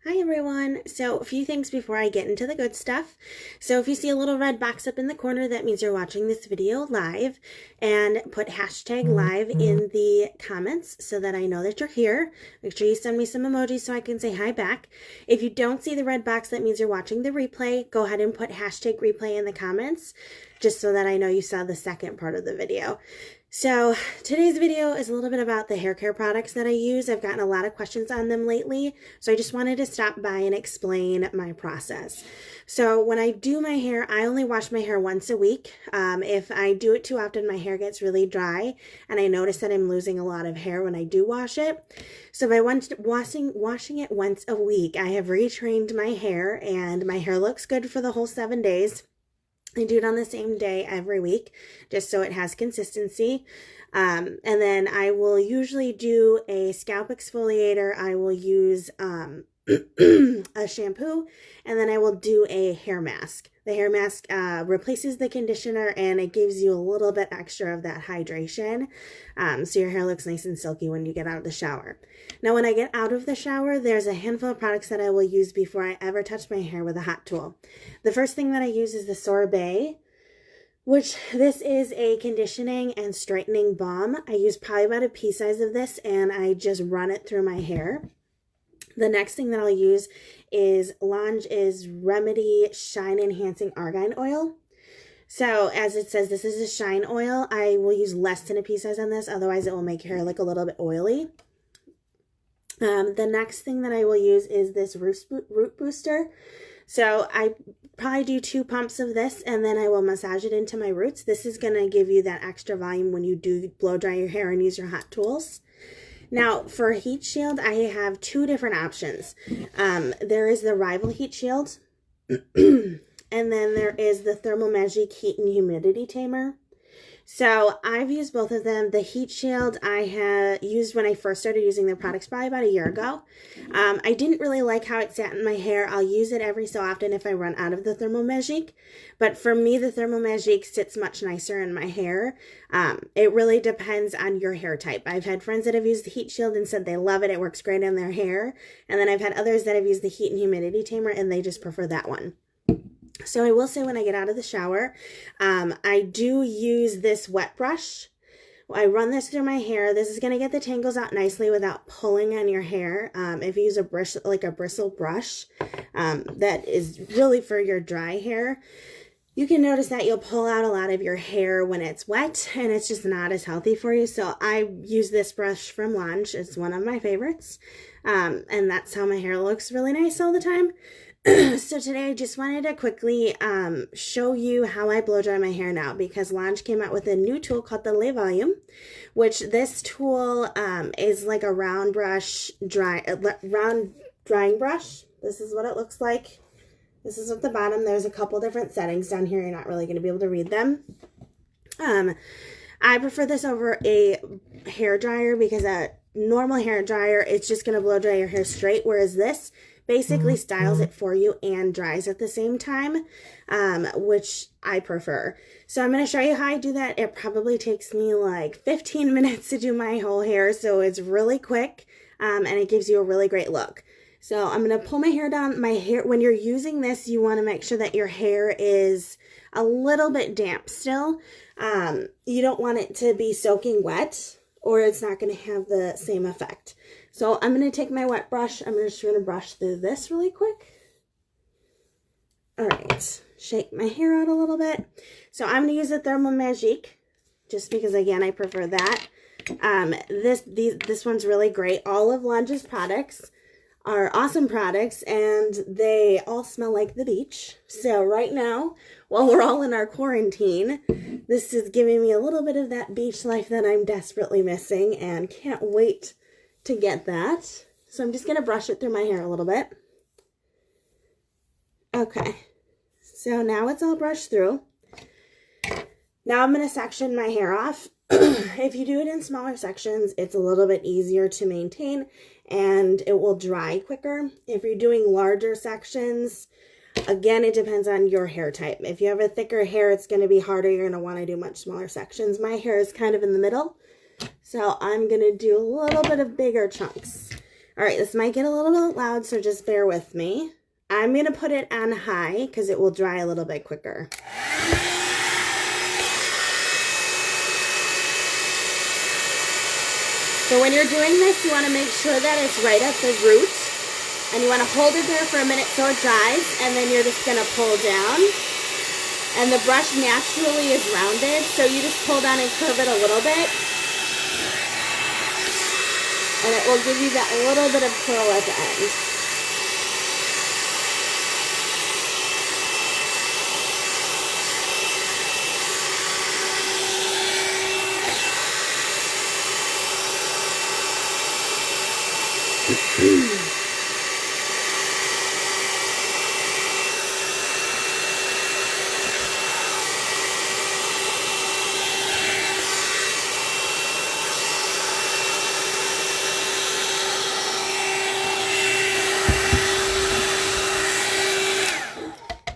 Hi everyone. So a few things before I get into the good stuff. So if you see a little red box up in the corner, that means you're watching this video live, and put hashtag live in the comments so that I know that you're here. Make sure you send me some emojis so I can say hi back. If you don't see the red box, that means you're watching the replay. Go ahead and put hashtag replay in the comments just so that I know you saw the second part of the video. So today's video is a little bit about the hair care products that I use. I've gotten a lot of questions on them lately, so I just wanted to stop by and explain my process. So when I do my hair, I only wash my hair once a week. If I do it too often, my hair gets really dry, and I notice that I'm losing a lot of hair when I do wash it. So by washing it once a week, I have retrained my hair, and my hair looks good for the whole 7 days. I do it on the same day every week, just so it has consistency. And then I will usually do a scalp exfoliator. I will use a shampoo, and then I will do a hair mask. The hair mask replaces the conditioner, and it gives you a little bit extra of that hydration, so your hair looks nice and silky when you get out of the shower. Now, when I get out of the shower, there's a handful of products that I will use before I ever touch my hair with a hot tool. The first thing that I use is the Sorbet, which this is a conditioning and straightening balm. I use probably about a pea size of this, and I just run it through my hair. The next thing that I'll use is Lange's Remedy Shine Enhancing Argan Oil. So as it says, this is a shine oil. I will use less than a pea size on this, otherwise it will make your hair look a little bit oily. The next thing that I will use is this root booster. So I probably do 2 pumps of this, and then I will massage it into my roots. This is going to give you that extra volume when you do blow dry your hair and use your hot tools. Now, for heat shield, I have 2 different options. There is the Rival Heat Shield, and then there is the Thermal Magic Heat and Humidity Tamer. So I've used both of them. The Heat Shield I had used when I first started using their products probably about a year ago. I didn't really like how it sat in my hair. I'll use it every so often if I run out of the Thermal Magic. But for me, the Thermal Magic sits much nicer in my hair. It really depends on your hair type. I've had friends that have used the Heat Shield and said they love it. It works great on their hair. And then I've had others that have used the Heat and Humidity Tamer, and they just prefer that one. So I will say, when I get out of the shower, I do use this wet brush. I run this through my hair. This is going to get the tangles out nicely without pulling on your hair. If you use a brush, like a bristle brush, that is really for your dry hair, you can notice that you'll pull out a lot of your hair when it's wet, and it's just not as healthy for you. So I use this brush from Lange. It's one of my favorites. And that's how my hair looks really nice all the time. So today I just wanted to quickly show you how I blow dry my hair now, because Lange came out with a new tool called the Le Volume, which this tool is like a round drying brush. This is what it looks like. This is at the bottom. There's a couple different settings down here. You're not really going to be able to read them. I prefer this over a hair dryer, because a normal hair dryer, it's just going to blow dry your hair straight, whereas this basically styles it for you and dries at the same time, which I prefer. So I'm going to show you how I do that. It probably takes me like 15 minutes to do my whole hair, so it's really quick, and it gives you a really great look. So I'm going to pull my hair down. My hair, when you're using this, you want to make sure that your hair is a little bit damp still. You don't want it to be soaking wet, or it's not going to have the same effect. So I'm going to take my wet brush. I'm just going to brush through this really quick. All right, shake my hair out a little bit. So I'm going to use the Thermal Magic, just because, again, I prefer that. This one's really great. All of Lange's products are awesome products, and they all smell like the beach. So right now, while we're all in our quarantine, this is giving me a little bit of that beach life that I'm desperately missing, and can't wait to get that. So I'm just going to brush it through my hair a little bit. Okay, so now it's all brushed through. Now I'm going to section my hair off. If you do it in smaller sections, it's a little bit easier to maintain, and it will dry quicker. If you're doing larger sections, again, it depends on your hair type. If you have a thicker hair, it's going to be harder. You're going to want to do much smaller sections. My hair is kind of in the middle, so I'm going to do a little bit of bigger chunks. All right, this might get a little bit loud, so just bear with me. I'm going to put it on high because it will dry a little bit quicker. So when you're doing this, you want to make sure that it's right at the root. And you want to hold it there for a minute so it dries, and then you're just going to pull down. And the brush naturally is rounded, so you just pull down and curve it a little bit. And it will give you that little bit of curl at the end.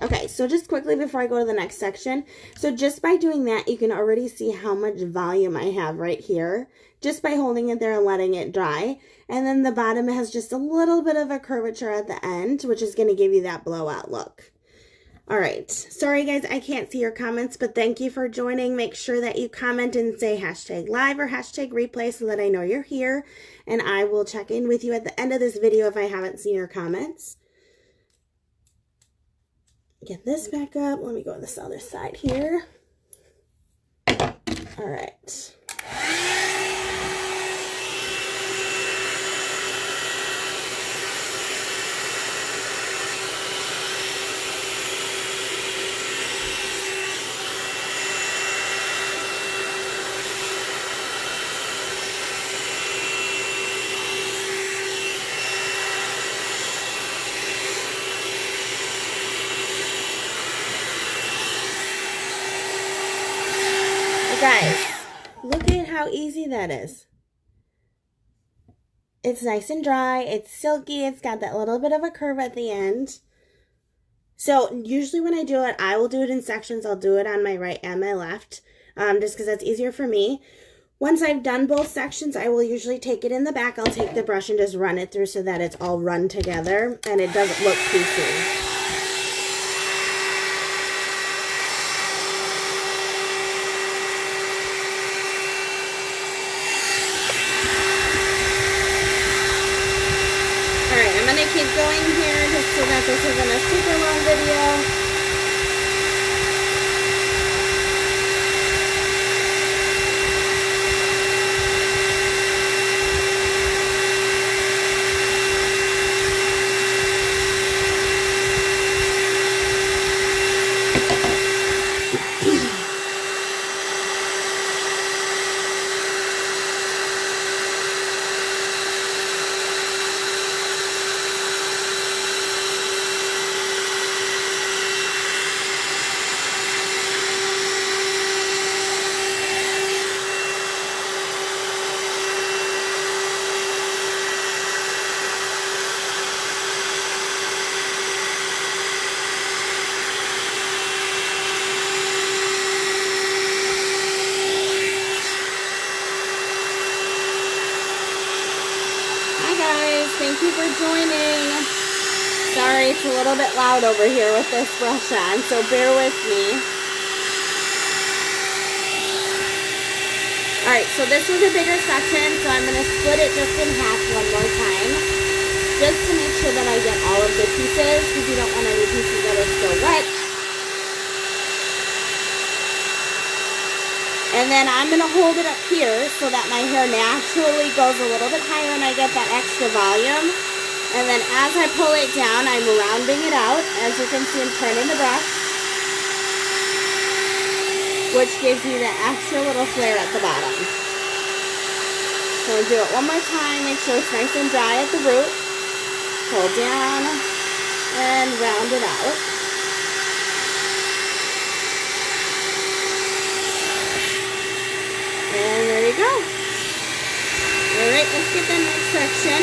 Okay, so just quickly before I go to the next section, so just by doing that, you can already see how much volume I have right here, just by holding it there and letting it dry. And then the bottom has just a little bit of a curvature at the end, which is going to give you that blowout look. All right, sorry guys, I can't see your comments, but thank you for joining. Make sure that you comment and say hashtag live or hashtag replay so that I know you're here, and I will check in with you at the end of this video if I haven't seen your comments. Get this back up. Let me go on this other side here. All right. Guys, look at how easy that is. It's nice and dry, it's silky, it's got that little bit of a curve at the end. So usually when I do it, I will do it in sections. I'll do it on my right and my left, just because that's easier for me. Once I've done both sections, I will usually take it in the back. I'll take the brush and just run it through so that it's all run together and it doesn't look piecey. Keep going here just so that this isn't a super long video. Thank you for joining. Sorry, it's a little bit loud over here with this brush on, so bear with me. Alright, so this was a bigger section, so I'm going to split it just in half one more time, just to make sure that I get all of the pieces, because you don't want any pieces that are still wet. And then I'm going to hold it up here so that my hair naturally goes a little bit higher and I get that extra volume. And then as I pull it down, I'm rounding it out. As you can see, I'm turning the brush, which gives me that extra little flare at the bottom. So I'll do it one more time. Make sure it's nice and dry at the root. Pull down and round it out. And there you go. Alright, let's get the next section.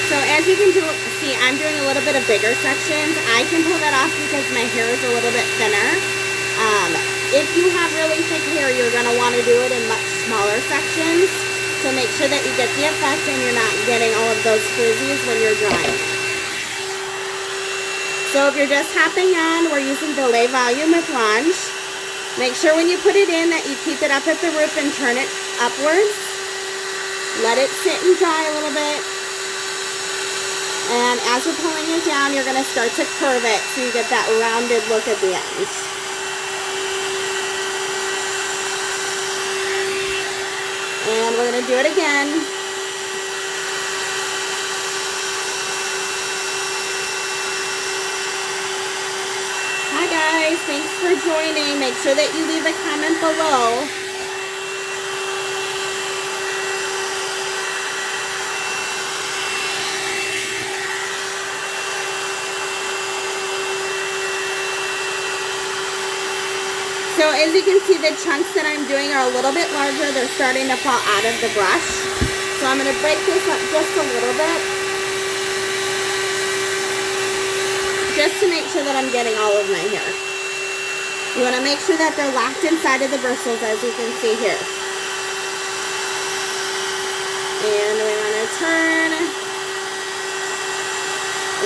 So as you can see, I'm doing a little bit of bigger sections. I can pull that off because my hair is a little bit thinner. if you have really thick hair, you're going to want to do it in much smaller sections to make sure that you get the effect and you're not getting all of those frizzies when you're drying. So if you're just hopping on, we're using Delay Volume with Lunge. Make sure when you put it in that you keep it up at the root and turn it upwards. Let it sit and dry a little bit. And as you're pulling it down, you're going to start to curve it so you get that rounded look at the end. And we're going to do it again. Hi guys, thanks for joining. Make sure that you leave a comment below. So as you can see, the chunks that I'm doing are a little bit larger. They're starting to fall out of the brush. So I'm going to break this up just a little bit, just to make sure that I'm getting all of my hair. You want to make sure that they're locked inside of the bristles, as you can see here. And we want to turn,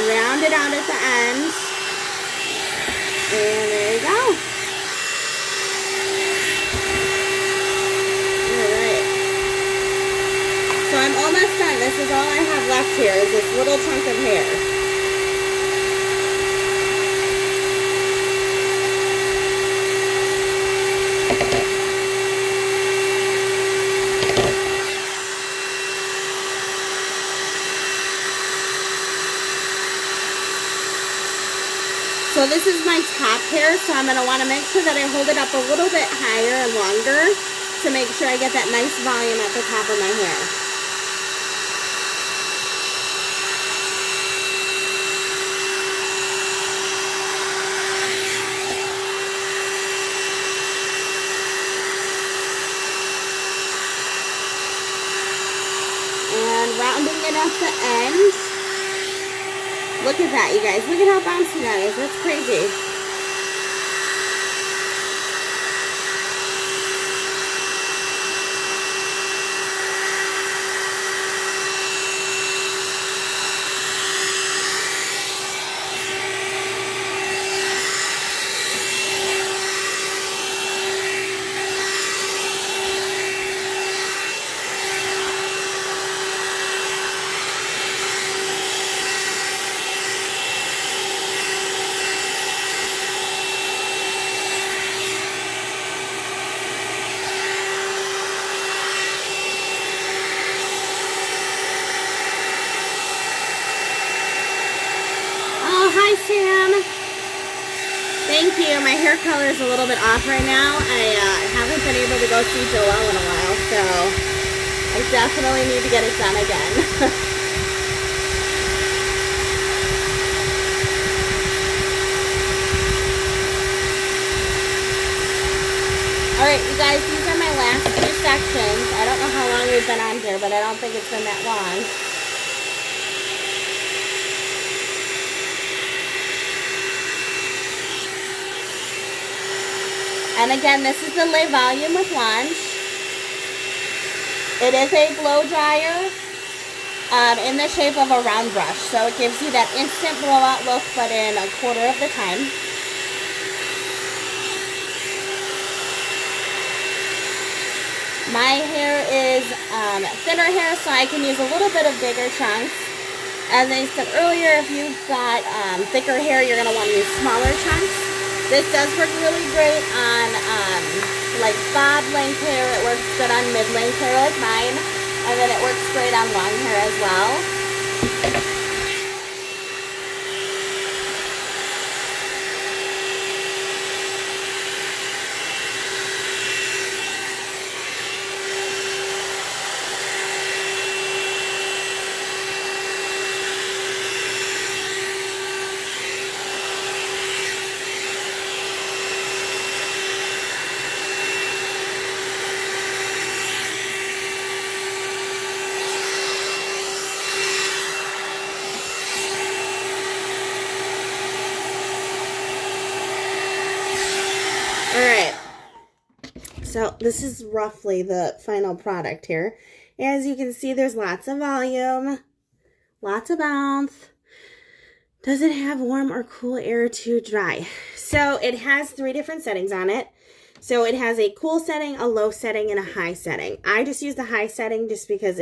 round it out at the end, and there you go. Alright. So I'm almost done. This is all I have left here, is this little chunk of hair. So this is my top hair, so I'm going to want to make sure that I hold it up a little bit higher and longer to make sure I get that nice volume at the top of my hair. And rounding it at the end. Look at that, you guys. Look at how bouncy that is. That's crazy. Hi, Sam. Thank you. My hair color is a little bit off right now. I haven't been able to go see Joelle in a while, so I definitely need to get it done again. Alright, you guys, these are my last two sections. I don't know how long we've been on here, but I don't think it's been that long. And again, this is the Lay Volume with Lunge. It is a blow dryer in the shape of a round brush. So it gives you that instant blowout look, but in a quarter of the time. My hair is thinner hair, so I can use a little bit of bigger chunks. As I said earlier, if you've got thicker hair, you're going to want to use smaller chunks. This does work really great on like bob length hair. It works good on mid-length hair like mine. And then it works great on long hair as well. this is roughly the final product here. As you can see, there's lots of volume, lots of bounce. Does it have warm or cool air to dry? So it has 3 different settings on it. So it has a cool setting, a low setting, and a high setting. I just use the high setting just because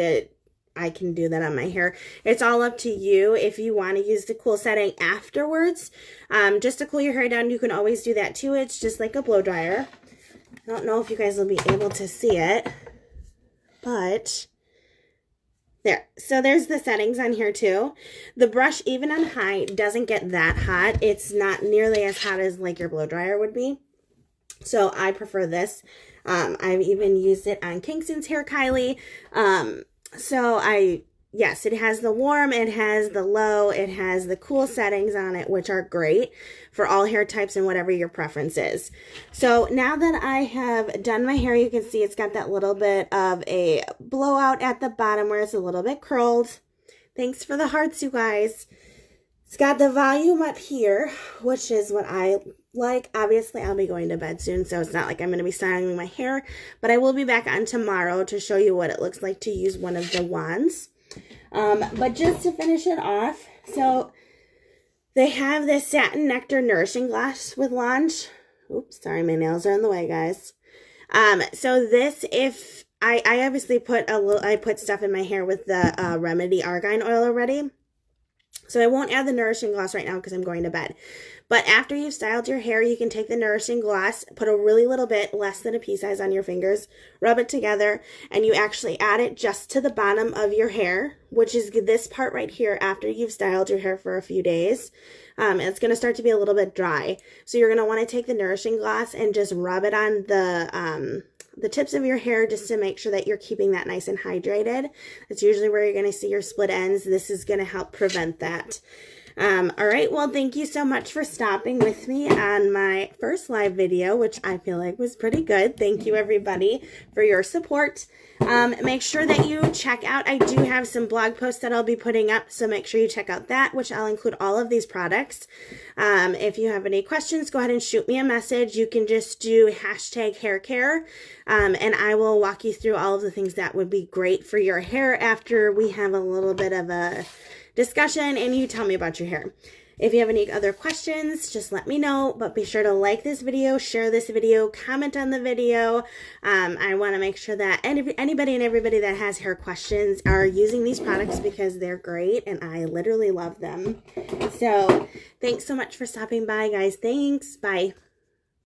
I can do that on my hair. It's all up to you if you want to use the cool setting afterwards. Just to cool your hair down, you can always do that too. It's just like a blow dryer. I don't know if you guys will be able to see it, but there. So there's the settings on here too. The brush, even on high, doesn't get that hot. It's not nearly as hot as like your blow dryer would be. So I prefer this. I've even used it on Kingston's hair, Kylie. Yes, it has the warm, it has the low, it has the cool settings on it, which are great for all hair types and whatever your preference is. So now that I have done my hair, you can see it's got that little bit of a blowout at the bottom where it's a little bit curled. Thanks for the hearts, you guys. It's got the volume up here, which is what I like. Obviously, I'll be going to bed soon, so it's not like I'm going to be styling my hair, but I will be back on tomorrow to show you what it looks like to use one of the wands. But just to finish it off, so they have this Satin Nectar Nourishing Gloss with Launch. Oops, sorry, my nails are in the way, guys. So this, if I obviously I put stuff in my hair with the Remedy Argan Oil already. So I won't add the Nourishing Gloss right now because I'm going to bed. But after you've styled your hair, you can take the Nourishing Gloss, put a really little bit, less than a pea size on your fingers, rub it together, and you actually add it just to the bottom of your hair, which is this part right here after you've styled your hair for a few days. And it's going to start to be a little bit dry. So you're going to want to take the Nourishing Gloss and just rub it on the tips of your hair just to make sure that you're keeping that nice and hydrated. That's usually where you're going to see your split ends. This is going to help prevent that. All right, well, thank you so much for stopping with me on my first live video, which I feel like was pretty good. Thank you, everybody, for your support. Make sure that you check out, I do have some blog posts that I'll be putting up, so make sure you check out that, which I'll include all of these products. If you have any questions, go ahead and shoot me a message. You can just do #haircare, and I will walk you through all of the things that would be great for your hair after we have a little bit of a discussion and you tell me about your hair. If you have any other questions, just let me know, but be sure to like this video, share this video, comment on the video. I want to make sure that anybody and everybody that has hair questions are using these products because they're great and I literally love them. So thanks so much for stopping by, guys. Thanks. Bye.